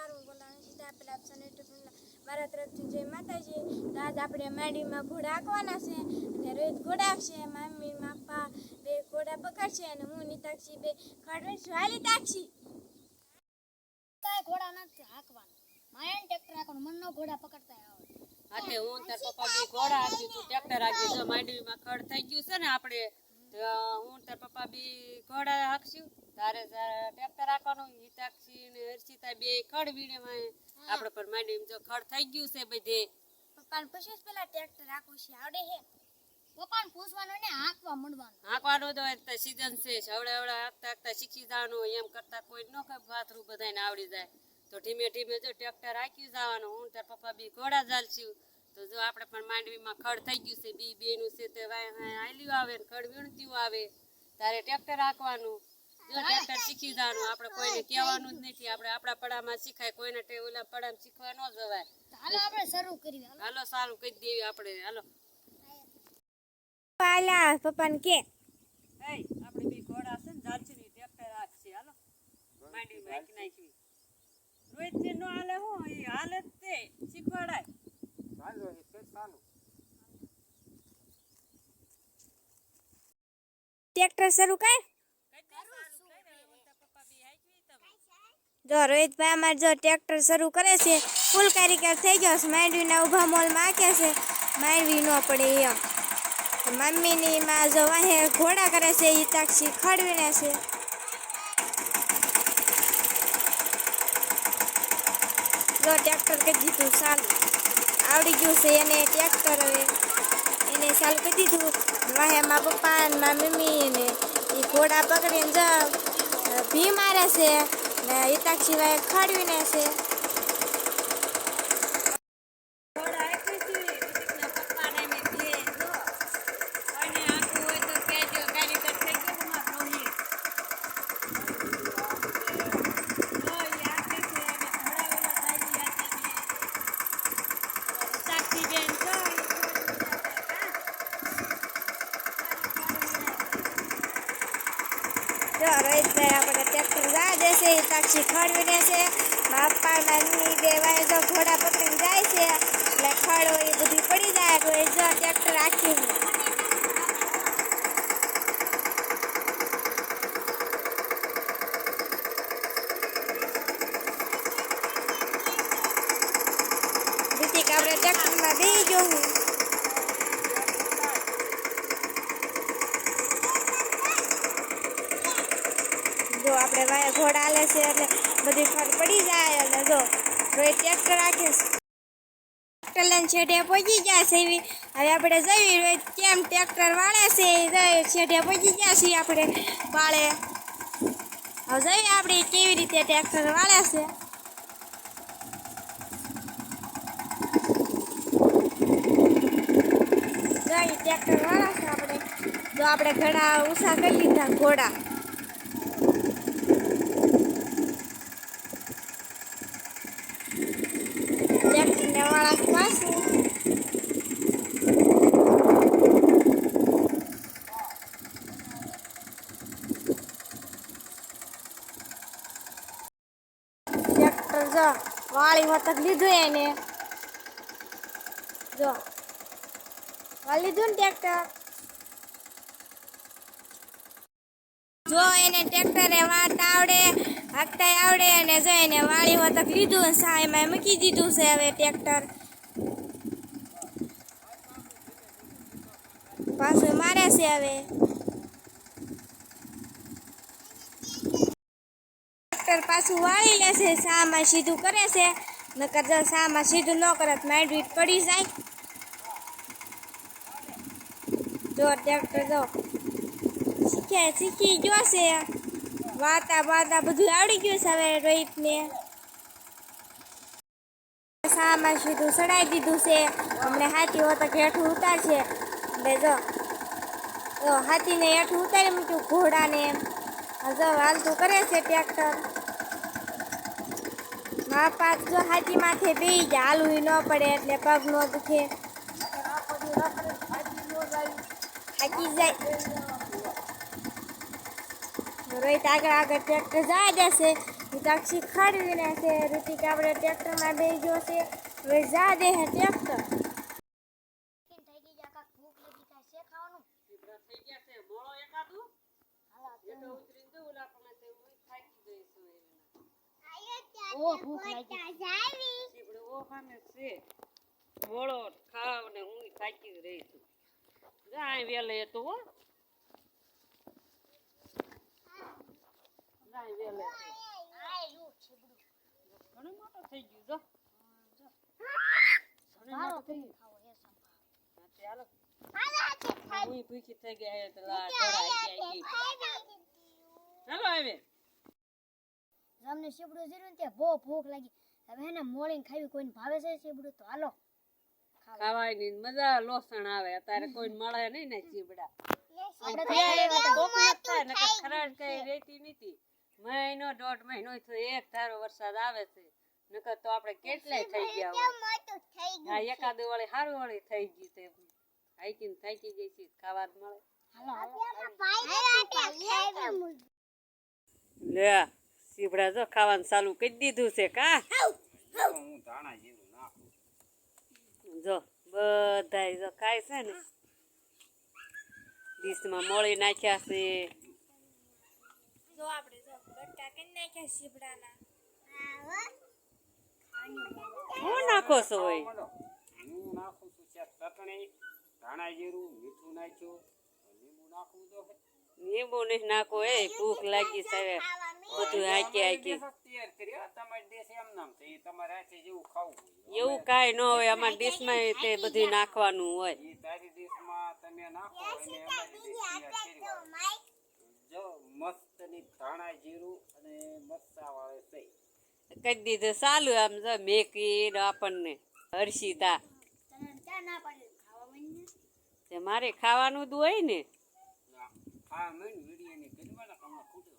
નમસ્કાર, હું બોલાનું સીધા આપેલા આપશન યુટ્યુબ મારા તરફથી જય માતાજી. તો આજ આપણે માંડીમાં ઘોડા હાંકવાના છે અને રોહિત ઘોડા હાંકશે, મમ્મી પપ્પા બે ઘોડા પકડશે અને હું નીતાક્ષી બે ખડવીશું. હાલી તાક્ષી કાંઈ ઘોડા નથી હાંકવાનું, મારે ટ્રેક્ટર હાંકવાનું, મનનો ઘોડા પકડતા આવડે. આતે હું તાર પપ્પા બી ઘોડા હાંકી, તું ટ્રેક્ટર હાંકી. જો માંડવીમાં ખડ થઈ ગયું છે ને આપણે, તો હું તાર પપ્પા બી ઘોડા હાંકશું, તારે ટ્રેક્ટર હાંકવાનું. હિતાક્ષી ને હર્ષિતા બે ખડ વીણેમાં આપણે પર માંડવીમાં જો ખડ થઈ ગયું છે બધે. પપ્પાને પૂછીશ પેલા ટ્રેક્ટર હાંકવું છે આવડે હે? પપ્પાને પૂછવાનું ને હાંકવા માંડવાનું. હાંકવાનું તો સીઝન છે, હવડે હવડે હાંકતા હાંકતા શીખી જવાનું. એમ કરતા કોઈ ન કઈ ભાથરું બધાને આવડી જાય. તો ધીમે ધીમે જો ટ્રેક્ટર હાંકી જવાનું. હું તાર પપ્પા બી ઘોડા ચાલશું. તો જો આપણે પણ માંડવીમાં ખડ થઈ ગયું છે, બી બેનું છે તે હાલ્યું આવે ને ખડ વીણતું આવે. તારે ટ્રેક્ટર હાંકવાનું. જો ટ્રેક્ટર શીખી જવાનું. આપણે કોઈને કહેવાનું જ નથી, આપણે આપણા પડામાં શીખાય, કોઈને ઓલા પડામાં શીખવા ન જવાય. હાલો આપણે શરૂ કરીએ. હાલો સારું કહી દેવી આપણે. હાલો પાલા પપ્પાને કે આપણે બી ઘોડા છે ને ચાલશે ને ટ્રેક્ટર હાંકશે. હાલો માંડવીમાં હાંકી નાખી. રોહિત છે નો હાલે, હું એ હાલે જ તે શીખવાડાય. ટ્રેક્ટર શરૂ કર. જો રોહિતભાઈ અમારે જો ટ્રેક્ટર શરૂ કરે છે, ફૂલ કારીગર થઈ ગયો છે. માંડવીના ઊભા મોલમાં આંકે છે, માંડવી ન પડે એમ. મમ્મીની માં જો વાહે ઘોડા કરે છે, હિતાક્ષી ખડવીને છે. જો ટ્રેક્ટર કરી દીધું ચાલુ, આવડી ગયું છે એને ટ્રેક્ટર. હવે એને ચાલુ કરી દીધું. વાહે મારા પપ્પા અને મારા મમ્મી ને એ ઘોડા પકડીને જો ભી મારે છે ને હિતાક્ષી વાહે ખડવીને છે. જો રોહિતભાઈ આપણે ટ્રેક્ટર જા દેશે, હિતાક્ષી ખડવીને છે. બાપા મમ્મી બે વાય જો ઘોડા પકડીને જાય છે એટલે ખડ હોય એ બધી પડી જાય. રોહિત જો ટ્રેક્ટર રાખી દીધી કે આપણે ટ્રેક્ટરમાં બેસી જવું. જો આપણે વાયા ઘોડા હાલે છે એટલે બધી ખડ પડી જાય. અને જો રોહિત ટ્રેક્ટર રાખે છે, ટ્રેક્ટર લઈને છેડે પહોંચી ગયા છે. એવી હવે આપણે જઈએ રોહિત કેમ ટ્રેક્ટર વાળે છે. છેડે પહોંચી ગયા છીએ આપણે વાળે. હવે જોઈએ આપણે કેવી રીતે ટ્રેક્ટર વાળે છે. જોઈએ ટ્રેક્ટર વાળે છે આપણે. જો આપણે ઘણા ઊંચા કરી લીધા ઘોડા. ટ્રેક્ટર જો વાળી વતક લીધું એને. જો વાળી લીધું ને ટ્રેક્ટર. જો એને ટ્રેક્ટરે વાળતા આવડે, હાંકતા આવડે. અને જો એને વાળી વતક લીધું, સાયમાં મૂકી દીધું છે. હવે ટ્રેક્ટર પાછું મારે છે. હવે ટ્રેક્ટર પાછું વાળી લેશે, સામાં સીધું કરે છે. નકર જો સામાં સીધું ન કરે તો માંડવી પડી જાય. જો ટ્રેક્ટર જો શીખી ગયો છે, વાતા વાતા બધું આવડી ગયું છે. હવે રોહિતને સામાં સીધું ચડાવી દીધું છે. અમને હાથી હોતા હેઠું ઉતારશે. એટલે જો હાથીને હેઠું ઉતારી મૂક્યું ઘોડાને. જો હાલતું કરે છે ટ્રેક્ટર. મારા પાસ જો હાથી માથે બેસી જાય, હાલવું ન પડે એટલે પગ ન દુખે, થાકી જાય. રોહિત આગળ આગળ ટ્રેક્ટર જાય જશે, કાંક શીખવાડવીને છે ઋતિક આપણે ટ્રેક્ટરમાં બેસી ગયો છે હવે જા દે હે ટ્રેક્ટર કેમ થઈ ગઈ જા કાક ભૂખ લાગી કાય છે ખાવાનું સીધા થઈ ગયા છે મોળો એકાદું હાલા એટલે ઉતરી દઉં ઓલા પણ તે હું થાકી ગઈ છું એના ઓ ભૂખ લાગી સીબડો ઓ સામે છે મોળો ખાવ ને હું થાકી રહી છું જાય વેલે તો હો જાય વેલે આયલું છીબડું ઘણું મોટો થઈ ગયું જો મારો કરી ખાવો એ સંભાળ ચાલો હું ભૂખી થઈ ગયા તો લા ઘોડા આવી ચાલો આવે તમને છીબડું જીરું તે બહુ ભૂખ લાગી હવે એને મોળીને ખાવી કોઈને ભાવે છે છીબડું તો હાલો ખાવાની મજા લોસણ આવે અત્યારે કોઈ મળે નહીં ને ચીબડા આપણે તો કોક ન થાય નકર ખરાડ કઈ રહેતી નથી મહિનો 1.5 મહિનો તો એક ધારો વરસાદ આવે છે નકર તો આપણે કેટલાય થઈ ગયા હોય હા એકાદું વાળી હારું વાળી થઈ ગઈ તે હાઈકીને થાકી ગઈ છે ખાવા જ મળે લે ચીબડા જો ખાવાનું ચાલુ કરી દીધું છે કા જો બધાય જો ખાય છે ને ડીશમાં મોળી નાખ્યા છે જો આપણે જો બટકા કરી નાખ્યા શીપડાના હું નાખો છો હોય હું નાખું છું ચટણી ધાણા જીરું મીઠું નાખ્યું લીંબુ નાખવું તો લીંબુ નહીં નાખો એ ભૂખ લાગી છે હવે બધું હાકી હાકી તૈયાર કર્યો તમારે દેશ એમ નામ છે તમારે હાથે જેવું ખાવું એવું કાંઈ ન હોય અમારા ડીશમાં તે બધું નાખવાનું હોય એ તારી દેશમાં તમે નાખો અને અમારી દેશ તૈયાર કર્યું જો મસ્ત ની ધાણા જીરું અને મરચા વાળે છે કહી દીધું ચાલુ આમ જો મેકી આપણને હર્ષિતા ત્યાં ના પાડી ખાવા માંડી તે મારે ખાવાનું જ હોય ને હા મેં વિડીયો ને કર્યું ને કમા ખૂટે